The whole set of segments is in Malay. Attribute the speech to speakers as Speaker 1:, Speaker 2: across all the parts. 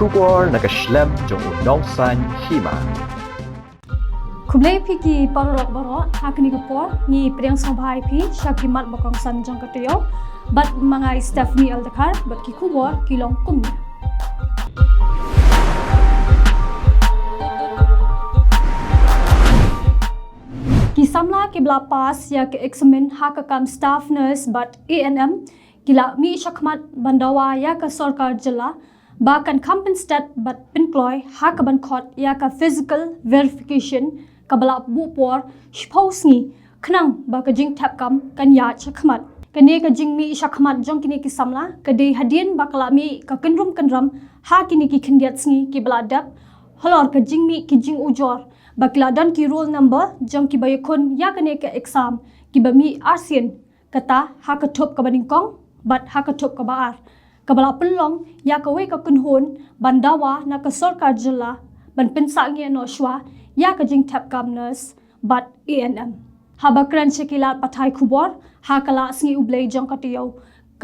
Speaker 1: Khubor nakaslem Jong Bakongsan Hima.
Speaker 2: Kublai piki parorok barok hakni Khubor ni priang sambai pi syakimat Bakongsan Jong Taïew bat mangai Stephanie Aldakar bat ki Khubor kilong kumnya. Kisamla kibla pas ya ke examen hakakam staff nurse bat ANM kila mi syakmat bandawa ya ke sarkar jela bahkan compensate bat pinkloy hakaban khot ya ka physical verification kabala bupor shpausni khnang ba ka jing thap kam kan ya chakmat kane ka jing mi syakmat jong kini kisamla kade hadien bakala mi ka kanram ha kini ki khindiat sngi kibla dap holor ka jing mi ki jing ujor bakla dan ki roll number jong ki bayakon ya kane ka exam ki ba mi ASEAN kata ha ka thop ka baningkong bat ha ka thop ka baar kabala pelong ya ka we ka kunhon bandawa na ka sarkar jilla ban pensa nge no shwa ya ka jing thap kam nurse bat ANM habakran shekila pathai Khubor ha kala sngi ublei jong ka Taïew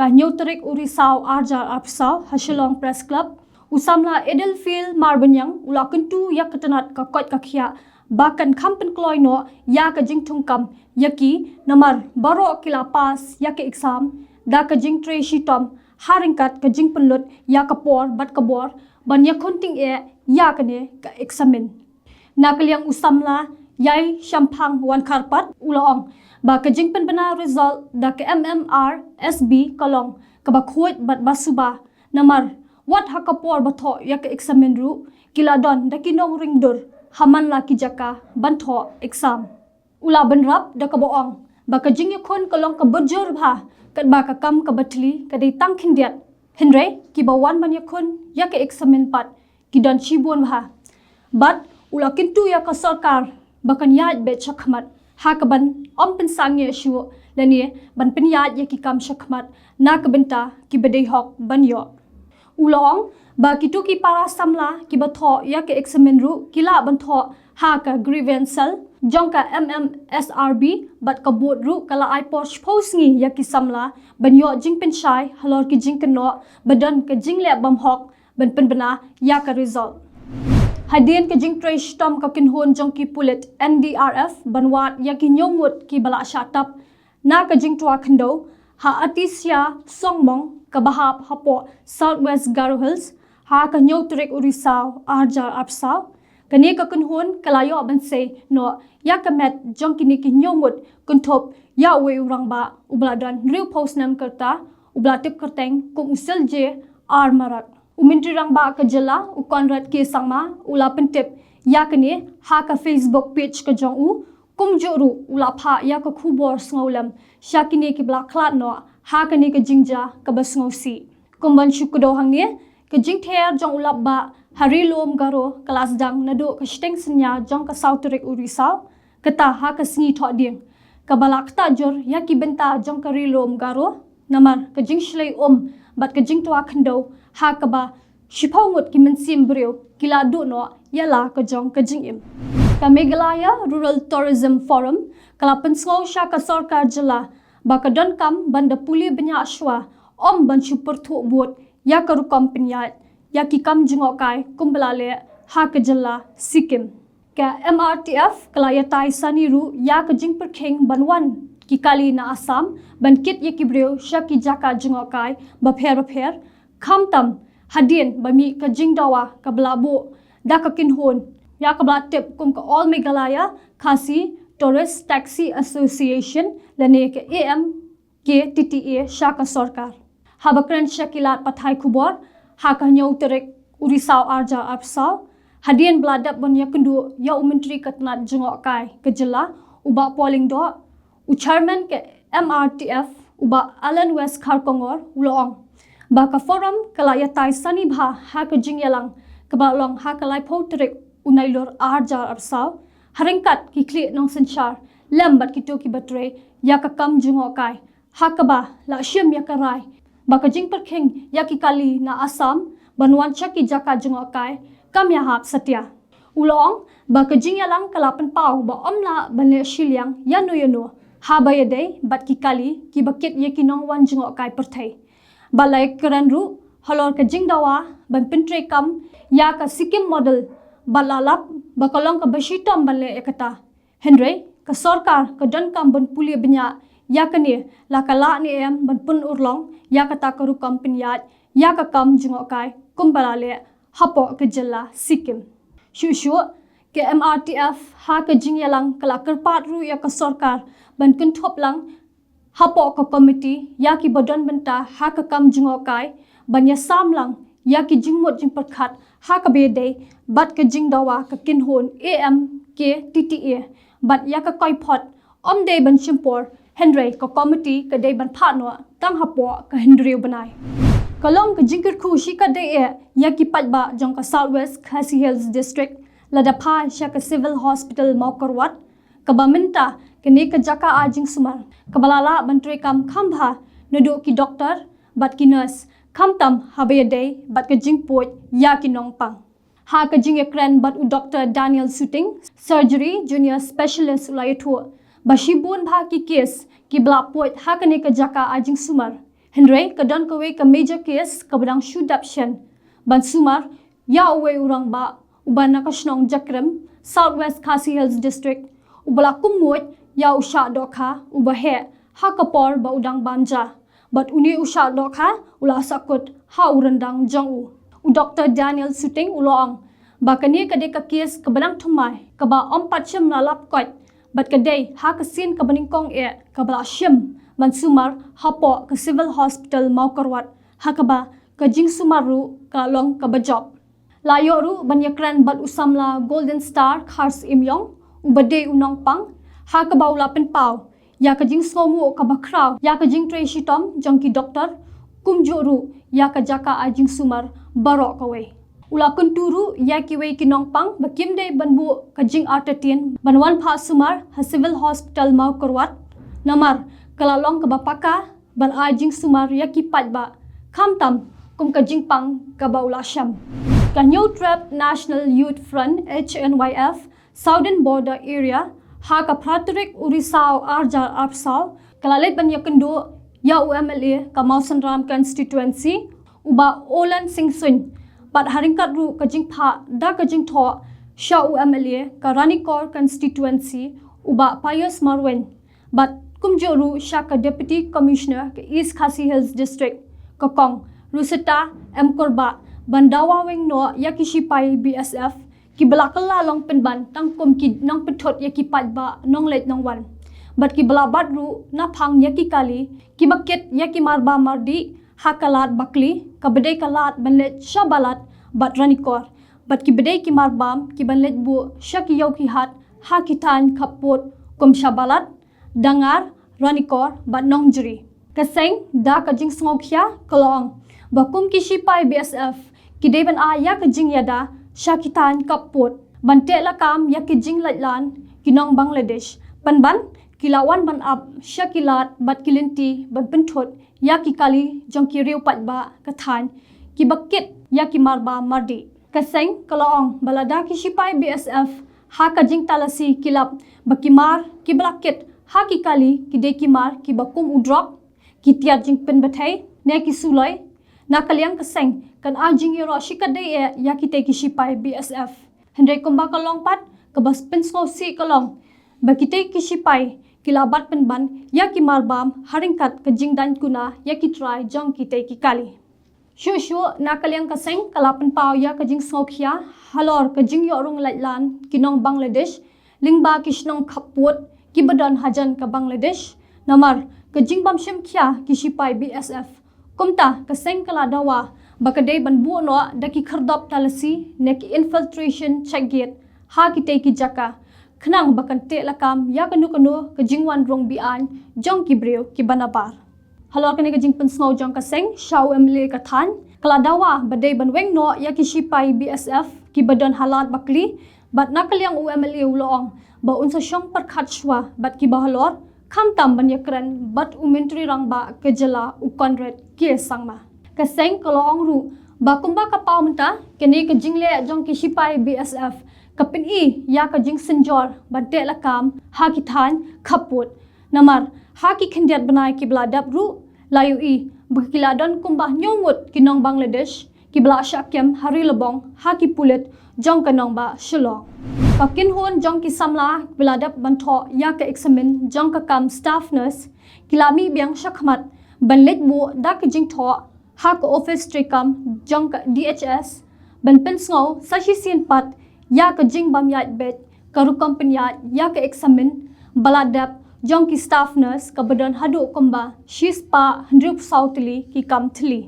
Speaker 2: ka nyotrik urisau arjar apsau hasilong press club usamla edelfield marbanyang ulakuntu ya katanat ka kot ka khia bahkan kampen kloy no ya ka jing thungkam yaki namar baro kila pas ya ka exam da ka jing treshi tom haringkat ka jing penlut ya ka por bat ka bor ban ya khunting e ya ka ne ka examen nakaliang usamla yai shampang wan karpat ulong ba ka jing pen bana result da ka MMR SB kalong ka ba khot bat basuba namar wat ha ka por batho ya ka examen ru kila don da kinong ringdur haman la ki jaka ban tho exam ula ban rap da ka boong ba ka jing khon kalong ka bujur bha kat ba ka kam ka batli ka dei tang khindiat henre ki bawan ban yakun ya ka examen pat ki dan chibon bha bat ula kintu ya ka sarkar bakan yaj be chakmat ha ka ban om pen sangye shu lani ban pen yaj ya ki kam chakmat na ka benta ki bedei hok ban yo ulong ba ki tu ki para samla ki ba tho ya ka examen ru kila ban tho ha ka grievance cell jong ka MMSRB bat ka bot ru kala ai posh posngi ya ki samla ban yo jing pen shai halor ki jing kno badan ka jing le bam hok ban pen bana ya ka result hadien ka jing trash tom ka kin hon jong ki pulet NDRF banwat ya ki nyomut ki bala shatap na ka jing twa khndo ha atisya songmong ka bahap hapo Southwest Garo Hills ha ka nyotrik urisau arjar apsau kani ka kunhon kalayo ban se no ya ka met jong kini ki nyomut kunthop ya we urang ba ubladan real post nam karta ublatip karteng kum usel je armarat umintri rang ba ka jela u konrad ke sangma ula pentip ya kani ha ka Facebook page ka jong u kum joru ula pha ya ka Khubor sngolam shakini ki bla klat no ha kani ka jingja ka basngausi kumban shukdo hangne ka jingther jong ulap ba hari lom garo kelas dang nado ka steng senya jong ka sauturik urisau kata ha ka sngi tho ding ka balak ta jor ya ki benta jong ka rilom garo namar ka jing shlei bat ka jing twa khndo ha ka ba shiphongut ki mensim breu kila do no yala ka jong ka jing im ka Meghalaya Rural Tourism Forum kala pensngau sha ka sarkar jela ba ka don kam banda puli banya shwa ban super thu bot ya ka rukom pinyat ya ki kam jingokai kumbalale ha ka jalla Sikkim ka MRTF kala ya tai saniru ya ka jing perkheng banwan ki kali na Assam ban kit ya ki breu sha ki jaka jingokai ba pher khamtam hadien ba mi ka jingdawa ka blabo da ka kinhon ya ka bla tip kum ka all Meghalaya Khasi Tourist Taxi Association lane ke AM ke TTA sha ka sarkar habakran shakilat pathai Khubor ha ka nyautrek urisau arja apsau hadien bladap ban yakundu ya umentri katnat jingokai ke jela uba polling do u chairman ke MRTF uba Alan West Kharkongor ulong ba ka forum kala ya tai sani bha ha ka jingyalang ka ba long ha ka lai photrek unailor arja apsau haringkat ki kli nong sanchar lambat ki to ki batre ya ka kam jingokai ha ka ba la shim ya ka rai baka jing perkheng ya ki kali na Assam banwan chaki jaka jingokai kam ya hap satya ulong baka jing yalang kalapan pau ba omla banle shiliang yano ha ba yade bat ki kali ki bakit ye ki nong wan jingokai perthai balai keran ru halor ka jing dawa ban pintre kam ya ka sikim model balalap bakalong ka bashitom banle ekata henry ka sarkar ka dan kam ban puli benya ya ka ni la kala ni em ban pun urlong ya ka ta karu kam pinyat ya ka kam jingo kai kumbalale hapo ka jilla sikim shu ke MRTF ha ka jing yalang kala kerpat ru ya ka sarkar ban kun thop lang hapo ka committee ya ki badan benta ha ka kam jingo kai banya sam lang ya ki jingmot jing perkhat ha ka be day bat ka jing dawa ka kin hon am ke tta bat ya ka koi phot om day ban chimpor henry ka committee ka day ban pha no tang hapo ka henry banai kalong ka jingkir khu shi ka day ya ki patba jong ka southwest khasi hills district ladapha sha ka civil hospital maukarwat ka baminta ke ne ka jaka ajing sumar ka balala bantri kam khambha nudu ki doctor bat ki nurse khamtam habe day bat ka jing poit ya ki nong pang ha ka jing ekran bat u Dr. Daniel Suting surgery junior specialist layathu bashibun bha ki case ki bla poit ha ka ne ka jaka ajing sumar henry ka don ka we ka major case ka badang shudaption ban sumar ya we urang ba ubana ka shnong jakram southwest khasi hills district ubala kumot ya usha dokha ubahe ha ka por ba udang bamja but uni usha dokha ula sakut ha urandang jong u Dr. Daniel Suting ulong ba kani ka de ka case ka banang thumai ka ba om patchim na lap kot but ka day ha ka sin ka baning kong ka bala shim ban sumar ha po ka civil hospital maukarwat ha ka ba ka jing sumaru ka long ka ba job layoru banyakran bat usamla golden star khars imyong ubade unong pang ha ka ba ula pen pau ya ka jing somu ka ba kraw ya ka jing tre shitom jongki doctor kumjoru ya ka jaka ajing sumar barok ka we ula kunturu ya ki we ki nong pang ba kim de banbu ka jing artatien banwan pha sumar ha civil hospital mau korwat namar kalalong ka ba paka ban ajing sumar ya ki patba khamtam kum ka jing pang ka ba ula sham ka new trap national youth front HNYF southern border area ha ka pratrik urisau arjar apsau kalalet ban yakendo ya UMLA ka Mausan Ram constituency uba Olan Singh Sun pat haringkat ru ka jing pha da ka jing tho sha UMLA ka Ranikor constituency uba Pius Marwen but kumjoru sha ka deputy commissioner ka East Khasi Hills district ka Kong Rusita M Korba bandawa weng no yakishipai BSF ki balakala long penban tang kom ki nong pethot yaki patba nong let nong wan but ki bala badru na phang yaki kali ki bucket yaki marba mardi hakalat bakli kabede kalat banlet shabalat but ranikor but ki bede ki marbam ki banlet bu shaki yoki hat hakitan khapot kom shabalat dangar ranikor but nongjuri kaseng da ka jing sngokya kolong bakum ki shipai BSF ki deban a ya ka jing yada shakitan kapot bante la kam ya ki jing latlan ki nong Bangladesh panban kilawan ban up shakilat bat kilinti ban penthot ya ki kali jong ki riu patba kathan ki bucket ya ki marba mardi kaseng kalong balada ki shipai BSF ha ka jing talasi kilap bakimar ki bucket ha ki kali ki de ki mar ki bakum udrop ki tiat jing pen bathai ne ki suloi na kalyang kaseng kan a jing yoro shikade ya ki te ki shipai BSF hendai kumba kalong pat ka bas pen so si kalong bakite ki shipai kilabat penban ya ki marbam haringkat ka jingdan kuna ya ki try jong ki te ki kali shu na kalyang kaseng kalapan pau ya ka jing sokhya halor ka jing yorung latlan ki nong Bangladesh lingba ki shnong khapot ki badan hajan ka Bangladesh namar ka jing bam shim khya ki shipai BSF kumta kaseng kala dawa bakade ban bu no da ki khardop talasi ne ki infiltration check gate ha ki te ki jaka khnang bakan te lakam ya kanu ka jingwan rong bi an jong ki breu ki banabar halor kane ka jing pen snow jong ka seng shau emle ka than kala dawa badai ban weng no ya ki shipai BSF ki badan halat bakli bat nakalyang UMLA ulong ba unsa shong par khat shwa bat ki bahalor kham tam ban yakran bat umentri rang ba ke jala u conrad ke sangma ka seng kolong ru ba kumba ka pawmenta kene ka jingle jong ki shipai BSF kapin I ya ka jing senjor bante lakam ha ki than khaput namar ha ki khindiat banai ki bladap ru layu I Berkiladon kumbah nyongut kinong Bangladesh kibla syakem hari lebong haki pulit jong kanong ba shilong. Kakin hon jong ki samla biladap banto ya ke examen jong ka kam staff nurse kilami biang syakmat banlet bu da ke jing tho ha ko office trikam jong ka DHS ban pen sngo sa shi sin pat ya ke jing bam yat bet karu company ya ke examen baladap jong ki staff nurse ka badan hadu komba shis pa 100 sautli ki kam thli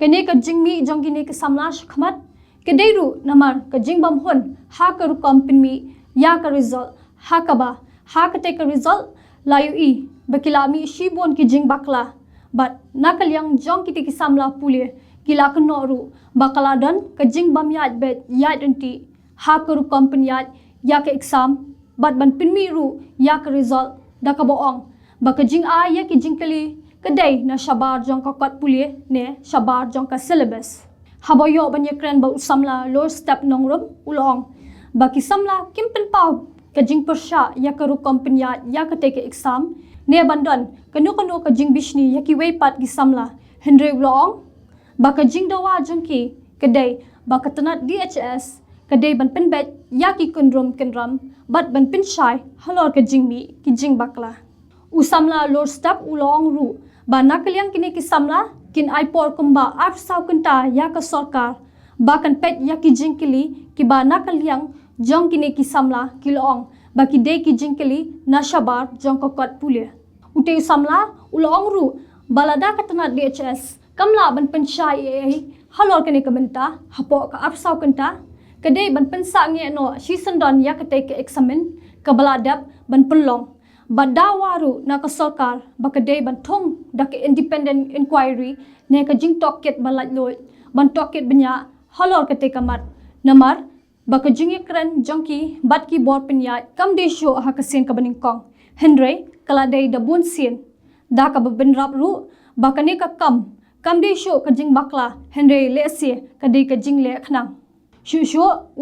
Speaker 2: kene ka jing mi jong ki ne ke samla syakmat Kedairu namar ka jingbam hon ha ka company ya ka result ha ka ba ha ka take result layu I bakilami shibon ki jing bakla but nakalyang jong kiti ki samla pule kila ka noru bakaladan ka jingbam yat bet yat enti ha ka company ya ka exam but ban pinmi ru ya ka result da ka boong baka jing a ya ki jing kali kedai na shabar jong ka kwat pule ne shabar jong ka syllabus Haboyo banyak keren ba usamla lower step nongrum ulong baki samla kimpen pau kajing persya ya karu company ya ka take exam ne bandon kanu ka jing bishni ya ki weipat gi samla hendre ulong baka jing dawa jongki kedai baka tanat DHS kedai ban penbet ya ki kundrum kenram bat ban pin shai halor ka jing mi ki jing bakla usamla lower step ulong ru ba nakaliang kini ki samla kin aipor kumba ap sau kenta ya ka sarkar bakan pet ya ki jingkili ki ba nakaliang jong kini ki samla kilong ba ki de ki jingkili na shabar jong ko kot pule ute samla ulong ru balada ka tana DHS kamla ban penshai halor kini ka benta hapo ka ap sau kenta kade ban pensa nge no season don ya ka take examen ka baladap ban pelong Badawaru na ka sarkar bakade bantong dak independent inquiry ne ka jing toket balat loy ban toket benya halor ka te kamat namar baka jing ekran jongki bat ki bor penya kam de show ha ka sen ka baning kong henry kala dei da bun sin da ka ben rap ru baka ne ka kam de show ka jing bakla henry le se ka de ka jing le khnang shu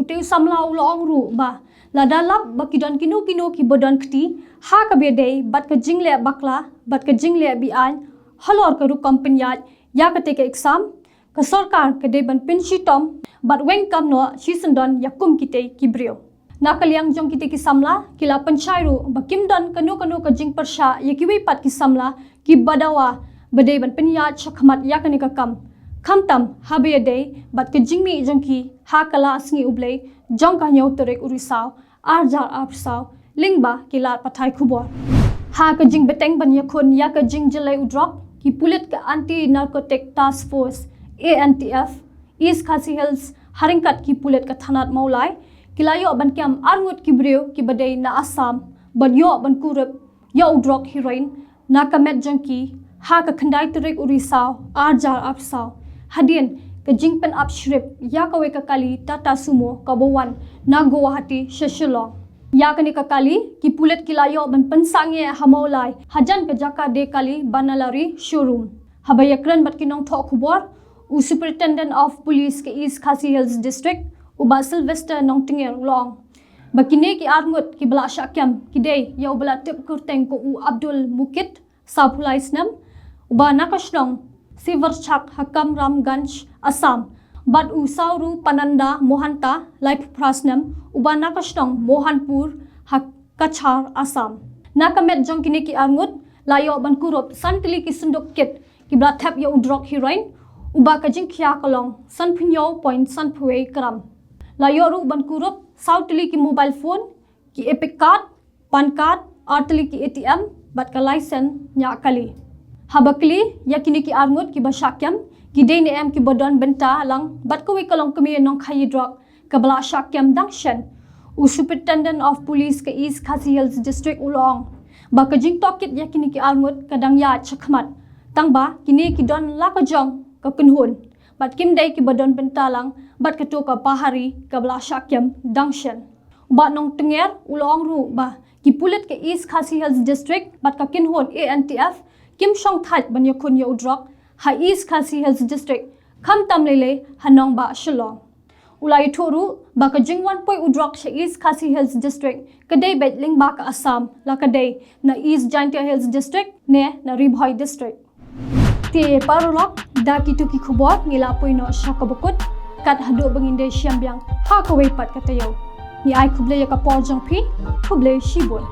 Speaker 2: ute samla ulong ru ba la dalap bakidon kinu ki bodon kti ha ka be dei bat ka jingle bakla bat ka jingle bi an halor ka ru company ya ka take exam ka sarkar ka dei ban pin shi tom bat weng kam no season don yakum kite ki brio nakaliang jong kite ki samla kila panchai ru bakim don kanu ka jing persha ya ki wei pat ki samla ki badawa badei ban pin ya chakmat ya ka ni ka kam khamtam habe dei bat ka jingmi jongki ha kala sngi ublei jong ka nyau torek urisau arjar apsau lingba kilat pathai khubor ha ka jing beteng ban yakhon ya ka jing jelai udrop ki pulit ka anti narcotic task force ANTF East Khasi Hills haringkat ki pulit ka thanat maulai kilayo ban kam arngut ki breu ki badai na Assam ban yo ban kurup yo udrok heroin na ka met jongki ha ka khandai torek urisau arjar apsau hadin ka jingpen up shrip ya ka we ka kali tata sumo ka bowan na Guwahati shishilong ya ka ni ka kali ki pulet kilayo ban pensangye hamaulai hajan ka jaka de kali banalari showroom habayakran bat kinong tho khubor u superintendent of police ke East Khasi Hills district u ba Sylvester nongtinger long bakine ki arngut ki bala syakyam ki de ya bala tip kurteng ko u Abdul Mukit sapulai snam u ba nakashnong Sivarchak Hakam Ramganj Assam Bad Usauru Pananda Mohanta Laip Prasnam Ubana Kashtong Mohanpur Kachar Assam Nakamet jong kini ki arngut layo ban kurup santili ki sunduk kit ki blathap yo udrok heroin uba ka jing khya kalong san phinyo point san phue kram layo ru ban kurup sautili ki mobile phone ki epic card pan card artili ki ATM bat ka license nya kali habakli yakini ki arngut ki basyakyam ki dei em ki bodon benta lang bat ko we kalong kami nong khayi drop ka bala syakyam dangshan u superintendent of police ke East Khasi Hills district ulong ba ka jing tokit yakini ki arngut kadang ya chakmat tangba kini ki don la ka jong ka kunhun bat kim dei ki bodon benta lang bat ka to ka pahari ka bala syakyam dangshan ba nong tenger ulong ru ba ki pulit ke East Khasi Hills district bat ka kinhun ANTF Kim Shong That ban yakun ya udrok ha East Khasi Hills district kham tam lele hanong ba shilong ulai thoru ba ka jingwan poi udrok she East Khasi Hills district kadai bet ling ba ka Assam la kadai na East Jaintia Hills district ne na Ribhoi district Ti parulok da kituki khubor ngila puino syakabukut kat hadu banginde syambyang ha kawaipat ka Taïew. Ni ai khuble ya ka por jong phi khuble shibun.